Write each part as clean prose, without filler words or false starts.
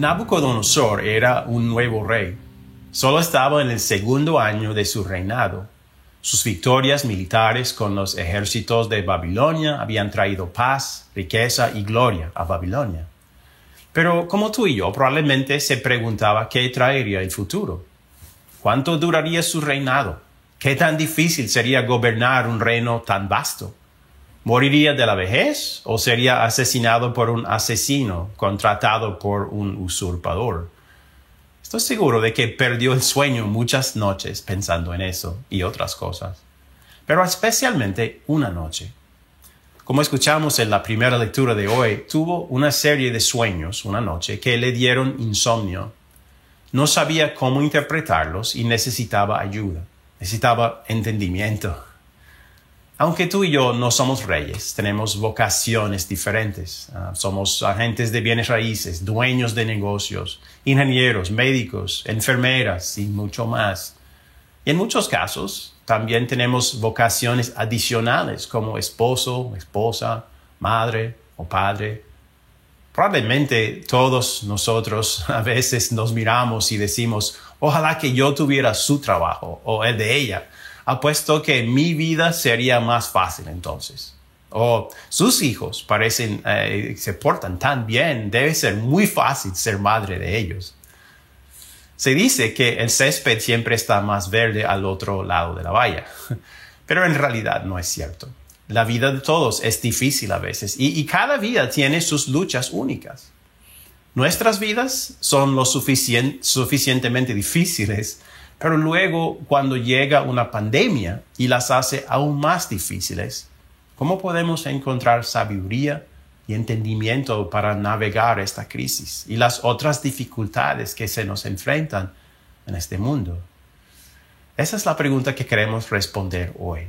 Nabucodonosor era un nuevo rey. Solo estaba en el segundo año de su reinado. Sus victorias militares con los ejércitos de Babilonia habían traído paz, riqueza y gloria a Babilonia. Pero como tú y yo, probablemente se preguntaba qué traería el futuro. ¿Cuánto duraría su reinado? ¿Qué tan difícil sería gobernar un reino tan vasto? ¿Moriría de la vejez o sería asesinado por un asesino contratado por un usurpador? Estoy seguro de que perdió el sueño muchas noches pensando en eso y otras cosas, pero especialmente una noche. Como escuchamos en la primera lectura de hoy, tuvo una serie de sueños una noche que le dieron insomnio. No sabía cómo interpretarlos y necesitaba ayuda, necesitaba entendimiento. Aunque tú y yo no somos reyes, tenemos vocaciones diferentes. Somos agentes de bienes raíces, dueños de negocios, ingenieros, médicos, enfermeras y mucho más. Y en muchos casos también tenemos vocaciones adicionales como esposo, esposa, madre o padre. Probablemente todos nosotros a veces nos miramos y decimos, ojalá que yo tuviera su trabajo o el de ella. Apuesto que mi vida sería más fácil entonces. O sus hijos parecen, se portan tan bien, debe ser muy fácil ser madre de ellos. Se dice que el césped siempre está más verde al otro lado de la valla, pero en realidad no es cierto. La vida de todos es difícil a veces y cada vida tiene sus luchas únicas. Nuestras vidas son lo suficientemente difíciles, pero luego, cuando llega una pandemia y las hace aún más difíciles, ¿cómo podemos encontrar sabiduría y entendimiento para navegar esta crisis y las otras dificultades que se nos enfrentan en este mundo? Esa es la pregunta que queremos responder hoy.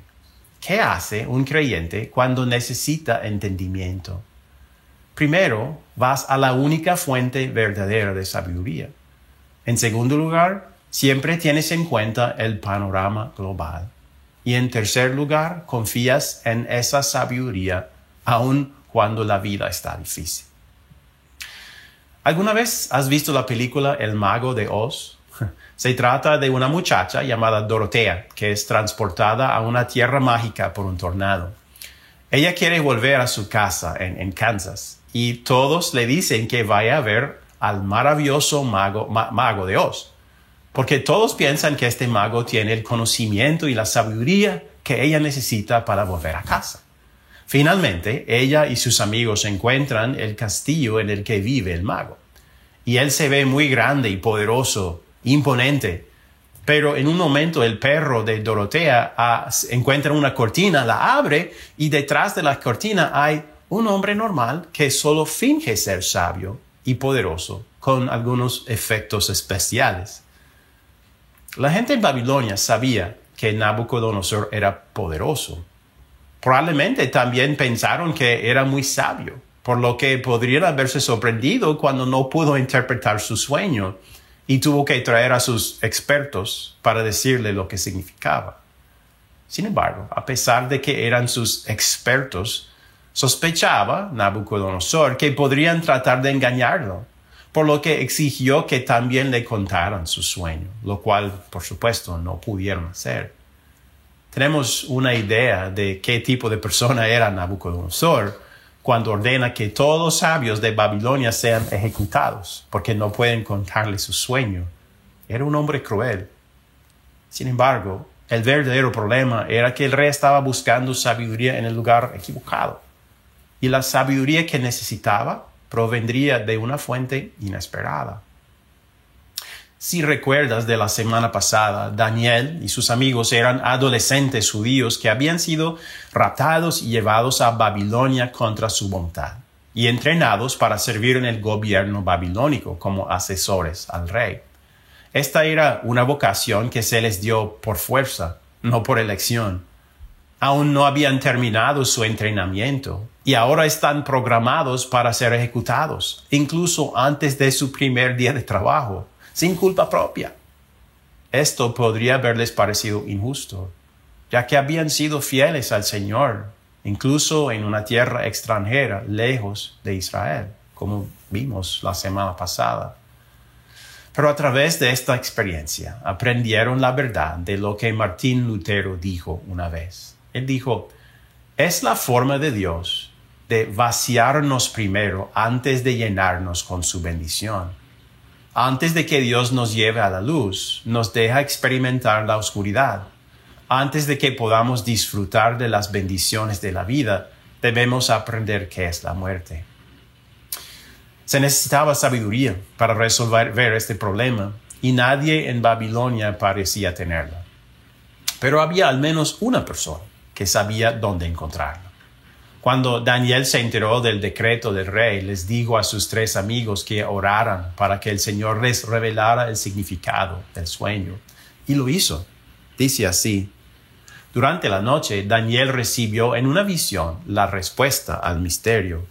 ¿Qué hace un creyente cuando necesita entendimiento? Primero, vas a la única fuente verdadera de sabiduría. En segundo lugar, siempre tienes en cuenta el panorama global. Y en tercer lugar, confías en esa sabiduría aun cuando la vida está difícil. ¿Alguna vez has visto la película El Mago de Oz? Se trata de una muchacha llamada Dorotea que es transportada a una tierra mágica por un tornado. Ella quiere volver a su casa en Kansas y todos le dicen que vaya a ver al maravilloso mago de Oz. Porque todos piensan que este mago tiene el conocimiento y la sabiduría que ella necesita para volver a casa. Finalmente, ella y sus amigos encuentran el castillo en el que vive el mago. Y él se ve muy grande y poderoso, imponente. Pero en un momento el perro de Dorotea encuentra una cortina, la abre y detrás de la cortina hay un hombre normal que solo finge ser sabio y poderoso con algunos efectos especiales. La gente en Babilonia sabía que Nabucodonosor era poderoso. Probablemente también pensaron que era muy sabio, por lo que podrían haberse sorprendido cuando no pudo interpretar su sueño y tuvo que traer a sus expertos para decirle lo que significaba. Sin embargo, a pesar de que eran sus expertos, sospechaba Nabucodonosor que podrían tratar de engañarlo, por lo que exigió que también le contaran su sueño, lo cual, por supuesto, no pudieron hacer. Tenemos una idea de qué tipo de persona era Nabucodonosor cuando ordena que todos los sabios de Babilonia sean ejecutados, porque no pueden contarle su sueño. Era un hombre cruel. Sin embargo, el verdadero problema era que el rey estaba buscando sabiduría en el lugar equivocado. Y la sabiduría que necesitaba provendría de una fuente inesperada. Si recuerdas de la semana pasada, Daniel y sus amigos eran adolescentes judíos que habían sido raptados y llevados a Babilonia contra su voluntad y entrenados para servir en el gobierno babilónico como asesores al rey. Esta era una vocación que se les dio por fuerza, no por elección. Aún no habían terminado su entrenamiento y ahora están programados para ser ejecutados, incluso antes de su primer día de trabajo, sin culpa propia. Esto podría haberles parecido injusto, ya que habían sido fieles al Señor, incluso en una tierra extranjera, lejos de Israel, como vimos la semana pasada. Pero a través de esta experiencia aprendieron la verdad de lo que Martín Lutero dijo una vez. Él dijo, es la forma de Dios de vaciarnos primero antes de llenarnos con su bendición. Antes de que Dios nos lleve a la luz, nos deja experimentar la oscuridad. Antes de que podamos disfrutar de las bendiciones de la vida, debemos aprender qué es la muerte. Se necesitaba sabiduría para resolver este problema y nadie en Babilonia parecía tenerla. Pero había al menos una persona que sabía dónde encontrarla. Cuando Daniel se enteró del decreto del rey, les dijo a sus 3 amigos que oraran para que el Señor les revelara el significado del sueño. Y lo hizo. Dice así: durante la noche, Daniel recibió en una visión la respuesta al misterio.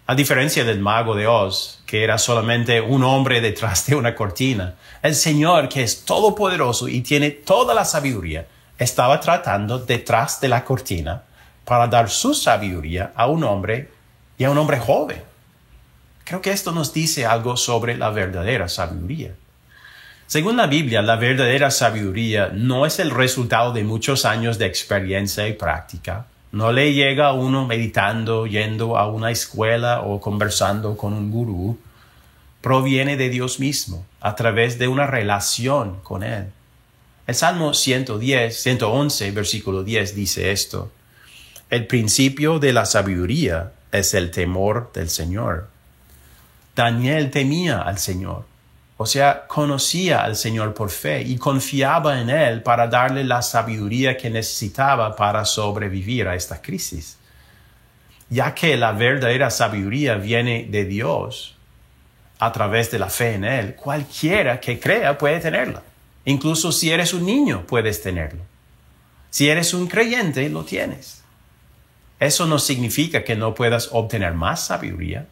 A diferencia del mago de Oz, que era solamente un hombre detrás de una cortina, el Señor, que es todopoderoso y tiene toda la sabiduría, estaba tratando detrás de la cortina para dar su sabiduría a un hombre y a un hombre joven. Creo que esto nos dice algo sobre la verdadera sabiduría. Según la Biblia, la verdadera sabiduría no es el resultado de muchos años de experiencia y práctica. No le llega a uno meditando, yendo a una escuela o conversando con un gurú. Proviene de Dios mismo, a través de una relación con Él. El Salmo 111, versículo 10 dice esto: el principio de la sabiduría es el temor del Señor. Daniel temía al Señor, o sea, conocía al Señor por fe y confiaba en Él para darle la sabiduría que necesitaba para sobrevivir a esta crisis. Ya que la verdadera sabiduría viene de Dios a través de la fe en Él, cualquiera que crea puede tenerla. Incluso si eres un niño, puedes tenerlo. Si eres un creyente, lo tienes. Eso no significa que no puedas obtener más sabiduría,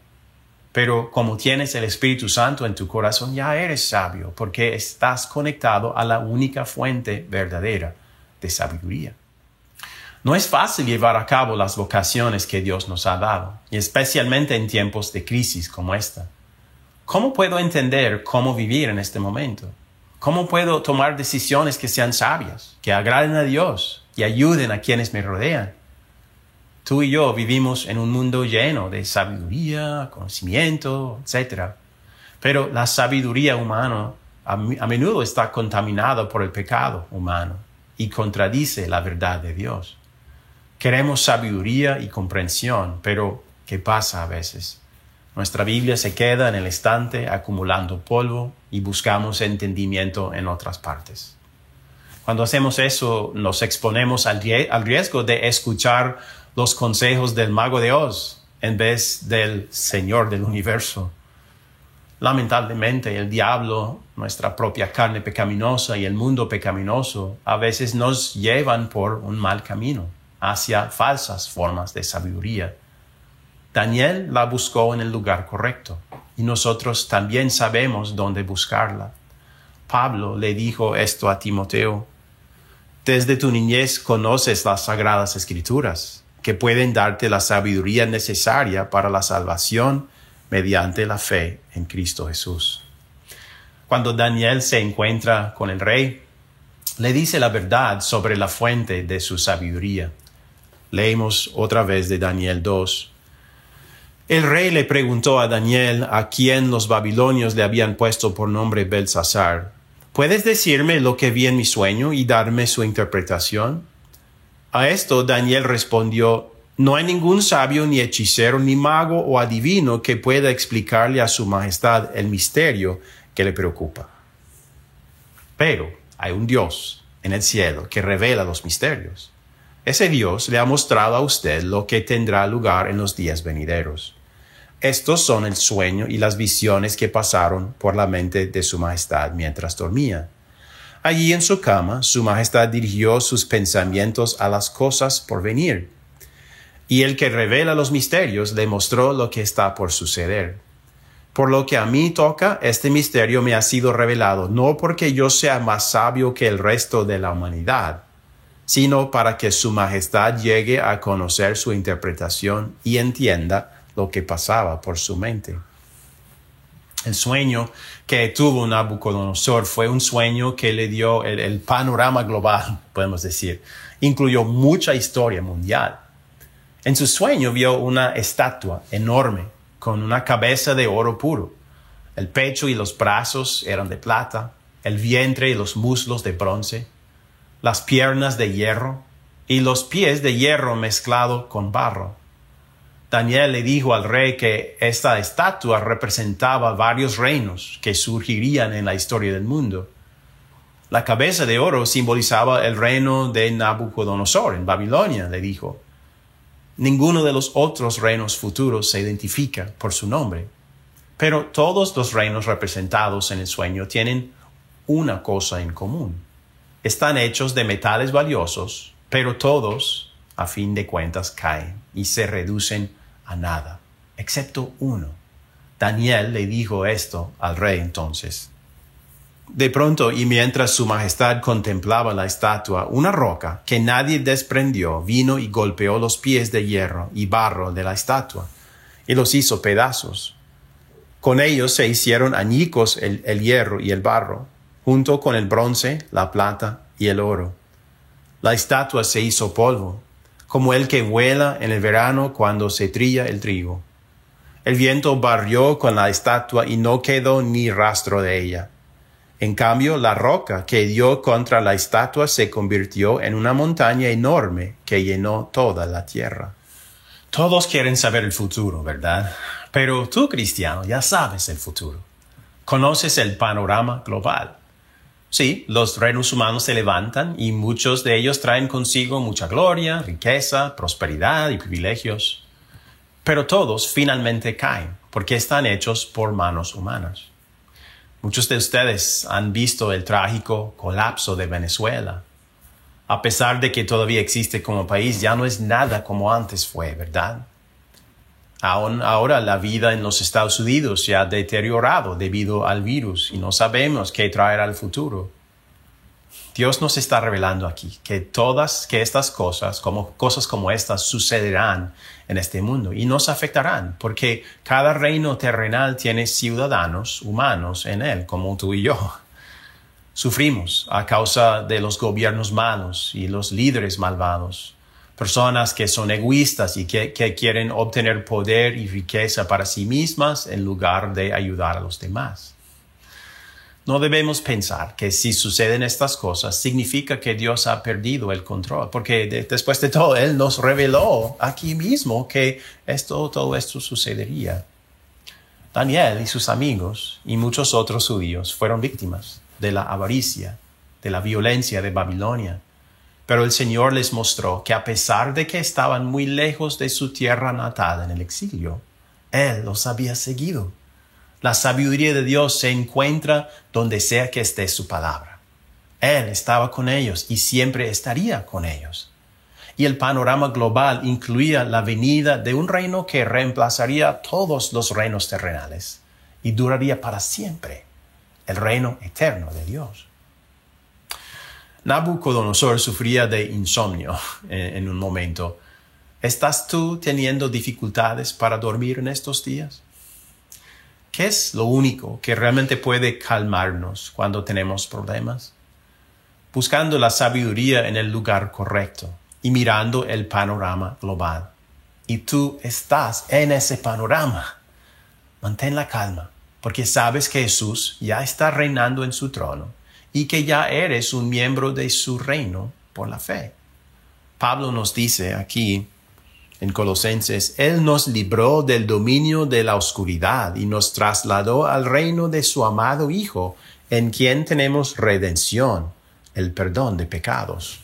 pero como tienes el Espíritu Santo en tu corazón, ya eres sabio, porque estás conectado a la única fuente verdadera de sabiduría. No es fácil llevar a cabo las vocaciones que Dios nos ha dado, y especialmente en tiempos de crisis como esta. ¿Cómo puedo entender cómo vivir en este momento? ¿Cómo puedo tomar decisiones que sean sabias, que agraden a Dios y ayuden a quienes me rodean? Tú y yo vivimos en un mundo lleno de sabiduría, conocimiento, etc. Pero la sabiduría humana a menudo está contaminada por el pecado humano y contradice la verdad de Dios. Queremos sabiduría y comprensión, pero ¿qué pasa a veces? Nuestra Biblia se queda en el estante acumulando polvo y buscamos entendimiento en otras partes. Cuando hacemos eso, nos exponemos al riesgo de escuchar los consejos del mago de Oz en vez del Señor del universo. Lamentablemente, el diablo, nuestra propia carne pecaminosa y el mundo pecaminoso a veces nos llevan por un mal camino hacia falsas formas de sabiduría. Daniel la buscó en el lugar correcto y nosotros también sabemos dónde buscarla. Pablo le dijo esto a Timoteo: desde tu niñez conoces las sagradas escrituras, que pueden darte la sabiduría necesaria para la salvación mediante la fe en Cristo Jesús. Cuando Daniel se encuentra con el rey, le dice la verdad sobre la fuente de su sabiduría. Leemos otra vez de Daniel 2. El rey le preguntó a Daniel a quien los babilonios le habían puesto por nombre Belsasar: ¿puedes decirme lo que vi en mi sueño y darme su interpretación? A esto Daniel respondió: no hay ningún sabio, ni hechicero, ni mago o adivino que pueda explicarle a su majestad el misterio que le preocupa. Pero hay un Dios en el cielo que revela los misterios. Ese Dios le ha mostrado a usted lo que tendrá lugar en los días venideros. Estos son el sueño y las visiones que pasaron por la mente de su majestad mientras dormía. Allí en su cama, su majestad dirigió sus pensamientos a las cosas por venir. Y el que revela los misterios le mostró lo que está por suceder. Por lo que a mí toca, este misterio me ha sido revelado, no porque yo sea más sabio que el resto de la humanidad, sino para que su majestad llegue a conocer su interpretación y entienda lo que pasaba por su mente. El sueño que tuvo Nabucodonosor fue un sueño que le dio el panorama global, podemos decir. Incluyó mucha historia mundial. En su sueño vio una estatua enorme con una cabeza de oro puro. El pecho y los brazos eran de plata, el vientre y los muslos de bronce, las piernas de hierro y los pies de hierro mezclado con barro. Daniel le dijo al rey que esta estatua representaba varios reinos que surgirían en la historia del mundo. La cabeza de oro simbolizaba el reino de Nabucodonosor en Babilonia, le dijo. Ninguno de los otros reinos futuros se identifica por su nombre, pero todos los reinos representados en el sueño tienen una cosa en común. Están hechos de metales valiosos, pero todos, a fin de cuentas, caen y se reducen a nada, excepto uno. Daniel le dijo esto al rey entonces. De pronto, y mientras su majestad contemplaba la estatua, una roca que nadie desprendió vino y golpeó los pies de hierro y barro de la estatua, y los hizo pedazos. Con ellos se hicieron añicos el hierro y el barro, junto con el bronce, la plata y el oro. La estatua se hizo polvo, como el que vuela en el verano cuando se trilla el trigo. El viento barrió con la estatua y no quedó ni rastro de ella. En cambio, la roca que dio contra la estatua se convirtió en una montaña enorme que llenó toda la tierra. Todos quieren saber el futuro, ¿verdad? Pero tú, cristiano, ya sabes el futuro. Conoces el panorama global. Sí, los reinos humanos se levantan y muchos de ellos traen consigo mucha gloria, riqueza, prosperidad y privilegios. Pero todos finalmente caen porque están hechos por manos humanas. Muchos de ustedes han visto el trágico colapso de Venezuela. A pesar de que todavía existe como país, ya no es nada como antes fue, ¿verdad? Aún ahora la vida en los Estados Unidos se ha deteriorado debido al virus y no sabemos qué traerá el futuro. Dios nos está revelando aquí que estas cosas como estas sucederán en este mundo y nos afectarán porque cada reino terrenal tiene ciudadanos humanos en él, como tú y yo. Sufrimos a causa de los gobiernos malos y los líderes malvados. Personas que son egoístas y que quieren obtener poder y riqueza para sí mismas en lugar de ayudar a los demás. No debemos pensar que si suceden estas cosas significa que Dios ha perdido el control, porque después de todo Él nos reveló aquí mismo que todo esto sucedería. Daniel y sus amigos y muchos otros judíos fueron víctimas de la avaricia, de la violencia de Babilonia. Pero el Señor les mostró que a pesar de que estaban muy lejos de su tierra natal en el exilio, Él los había seguido. La sabiduría de Dios se encuentra donde sea que esté su palabra. Él estaba con ellos y siempre estaría con ellos. Y el panorama global incluía la venida de un reino que reemplazaría todos los reinos terrenales y duraría para siempre, el reino eterno de Dios. Nabucodonosor sufría de insomnio en un momento. ¿Estás tú teniendo dificultades para dormir en estos días? ¿Qué es lo único que realmente puede calmarnos cuando tenemos problemas? Buscando la sabiduría en el lugar correcto y mirando el panorama global. Y tú estás en ese panorama. Mantén la calma, porque sabes que Jesús ya está reinando en su trono y que ya eres un miembro de su reino por la fe. Pablo nos dice aquí en Colosenses, Él nos libró del dominio de la oscuridad y nos trasladó al reino de su amado Hijo, en quien tenemos redención, el perdón de pecados.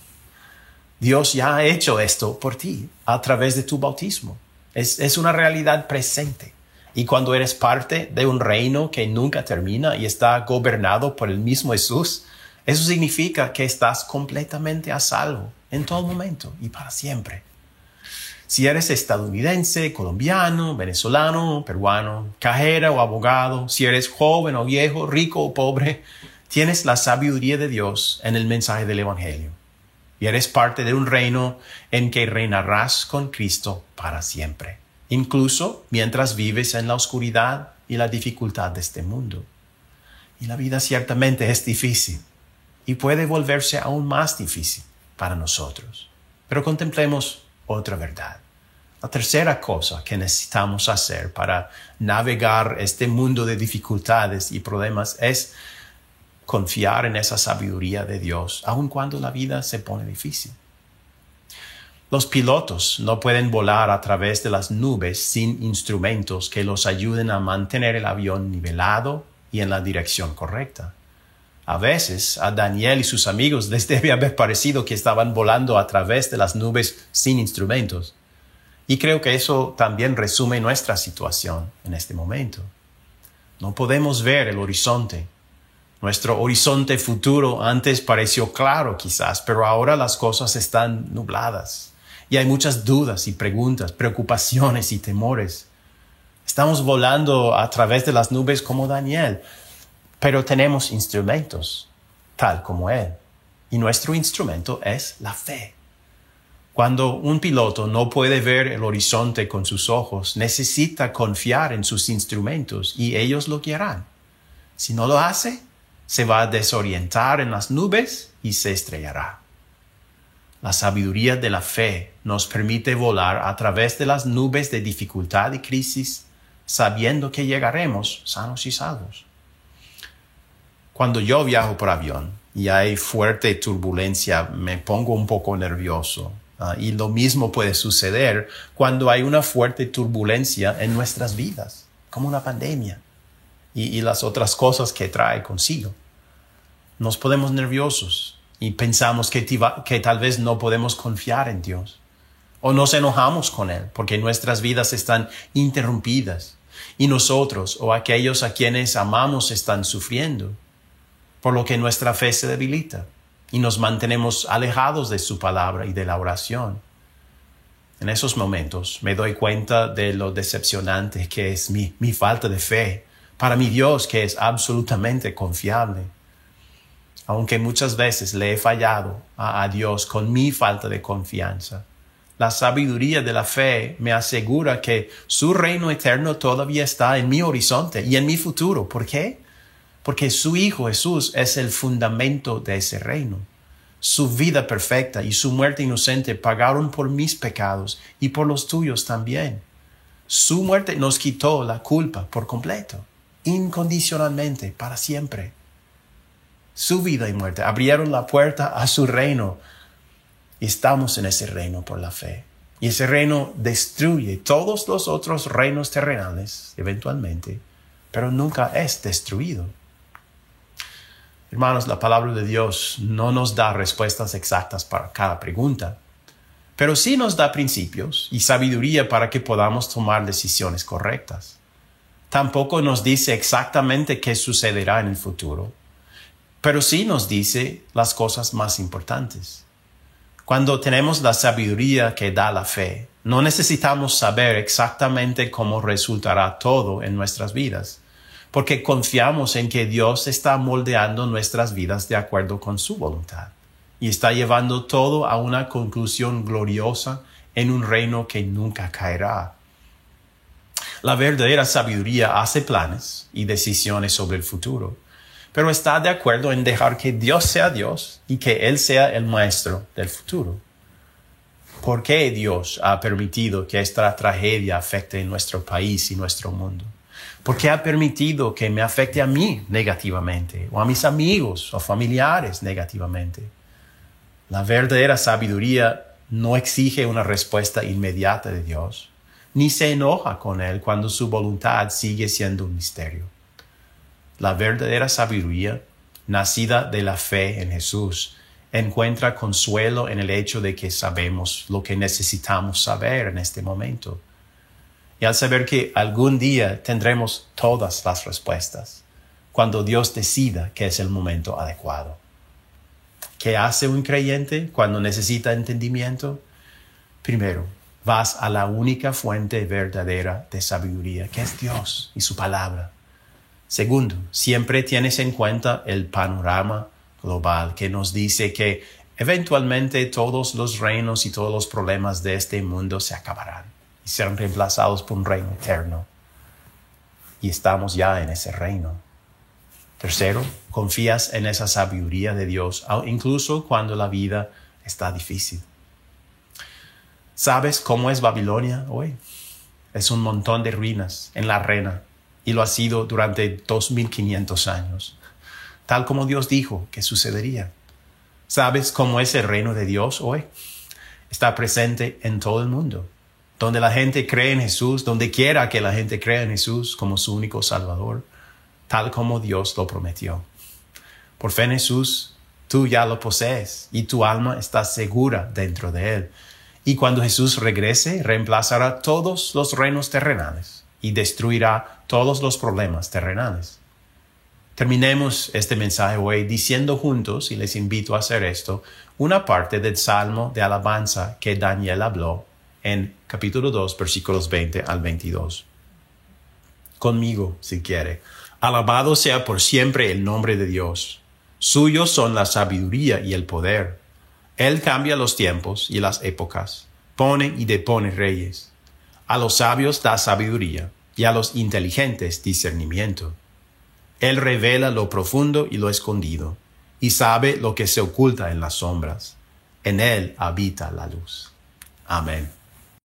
Dios ya ha hecho esto por ti a través de tu bautismo. Es una realidad presente. Y cuando eres parte de un reino que nunca termina y está gobernado por el mismo Jesús, eso significa que estás completamente a salvo en todo momento y para siempre. Si eres estadounidense, colombiano, venezolano, peruano, cajera o abogado, si eres joven o viejo, rico o pobre, tienes la sabiduría de Dios en el mensaje del Evangelio. Y eres parte de un reino en que reinarás con Cristo para siempre. Incluso mientras vives en la oscuridad y la dificultad de este mundo. Y la vida ciertamente es difícil y puede volverse aún más difícil para nosotros. Pero contemplemos otra verdad. La tercera cosa que necesitamos hacer para navegar este mundo de dificultades y problemas es confiar en esa sabiduría de Dios, aun cuando la vida se pone difícil. Los pilotos no pueden volar a través de las nubes sin instrumentos que los ayuden a mantener el avión nivelado y en la dirección correcta. A veces a Daniel y sus amigos les debe haber parecido que estaban volando a través de las nubes sin instrumentos. Y creo que eso también resume nuestra situación en este momento. No podemos ver el horizonte. Nuestro horizonte futuro antes pareció claro quizás, pero ahora las cosas están nubladas. Y hay muchas dudas y preguntas, preocupaciones y temores. Estamos volando a través de las nubes como Daniel, pero tenemos instrumentos, tal como él. Y nuestro instrumento es la fe. Cuando un piloto no puede ver el horizonte con sus ojos, necesita confiar en sus instrumentos y ellos lo guiarán. Si no lo hace, se va a desorientar en las nubes y se estrellará. La sabiduría de la fe nos permite volar a través de las nubes de dificultad y crisis, sabiendo que llegaremos sanos y salvos. Cuando yo viajo por avión y hay fuerte turbulencia, me pongo un poco nervioso. Y lo mismo puede suceder cuando hay una fuerte turbulencia en nuestras vidas, como una pandemia y las otras cosas que trae consigo. Nos ponemos nerviosos y pensamos que tal vez no podemos confiar en Dios. O nos enojamos con Él porque nuestras vidas están interrumpidas y nosotros o aquellos a quienes amamos están sufriendo, por lo que nuestra fe se debilita y nos mantenemos alejados de su palabra y de la oración. En esos momentos me doy cuenta de lo decepcionante que es mi falta de fe para mi Dios, que es absolutamente confiable. Aunque muchas veces le he fallado a Dios con mi falta de confianza, la sabiduría de la fe me asegura que su reino eterno todavía está en mi horizonte y en mi futuro. ¿Por qué? Porque su Hijo Jesús es el fundamento de ese reino. Su vida perfecta y su muerte inocente pagaron por mis pecados y por los tuyos también. Su muerte nos quitó la culpa por completo, incondicionalmente, para siempre. Su vida y muerte abrieron la puerta a su reino. Y estamos en ese reino por la fe. Y ese reino destruye todos los otros reinos terrenales, eventualmente, pero nunca es destruido. Hermanos, la palabra de Dios no nos da respuestas exactas para cada pregunta, pero sí nos da principios y sabiduría para que podamos tomar decisiones correctas. Tampoco nos dice exactamente qué sucederá en el futuro, pero sí nos dice las cosas más importantes. Cuando tenemos la sabiduría que da la fe, no necesitamos saber exactamente cómo resultará todo en nuestras vidas, porque confiamos en que Dios está moldeando nuestras vidas de acuerdo con su voluntad y está llevando todo a una conclusión gloriosa en un reino que nunca caerá. La verdadera sabiduría hace planes y decisiones sobre el futuro, pero está de acuerdo en dejar que Dios sea Dios y que Él sea el maestro del futuro. ¿Por qué Dios ha permitido que esta tragedia afecte nuestro país y nuestro mundo? ¿Por qué ha permitido que me afecte a mí negativamente o a mis amigos o familiares negativamente? La verdadera sabiduría no exige una respuesta inmediata de Dios, ni se enoja con Él cuando su voluntad sigue siendo un misterio. La verdadera sabiduría, nacida de la fe en Jesús, encuentra consuelo en el hecho de que sabemos lo que necesitamos saber en este momento. Y al saber que algún día tendremos todas las respuestas, cuando Dios decida que es el momento adecuado. ¿Qué hace un creyente cuando necesita entendimiento? Primero, vas a la única fuente verdadera de sabiduría, que es Dios y su palabra. Segundo, siempre tienes en cuenta el panorama global que nos dice que eventualmente todos los reinos y todos los problemas de este mundo se acabarán y serán reemplazados por un reino eterno. y estamos ya en ese reino. Tercero, confías en esa sabiduría de Dios, incluso cuando la vida está difícil. ¿Sabes cómo es Babilonia hoy? Es un montón de ruinas en la arena, y lo ha sido durante 2500 años, tal como Dios dijo que sucedería. ¿Sabes cómo es el reino de Dios hoy? Está presente en todo el mundo, donde la gente cree en Jesús, donde quiera que la gente crea en Jesús como su único Salvador, tal como Dios lo prometió. Por fe en Jesús, tú ya lo posees y tu alma está segura dentro de Él. Y cuando Jesús regrese, reemplazará todos los reinos terrenales y destruirá todos los problemas terrenales. Terminemos este mensaje hoy diciendo juntos, y les invito a hacer esto, una parte del Salmo de alabanza que Daniel habló en capítulo 2, versículos 20 al 22. Conmigo, si quiere. Alabado sea por siempre el nombre de Dios. Suyos son la sabiduría y el poder. Él cambia los tiempos y las épocas, pone y depone reyes. A los sabios da sabiduría y a los inteligentes discernimiento. Él revela lo profundo y lo escondido, y sabe lo que se oculta en las sombras. En Él habita la luz. Amén.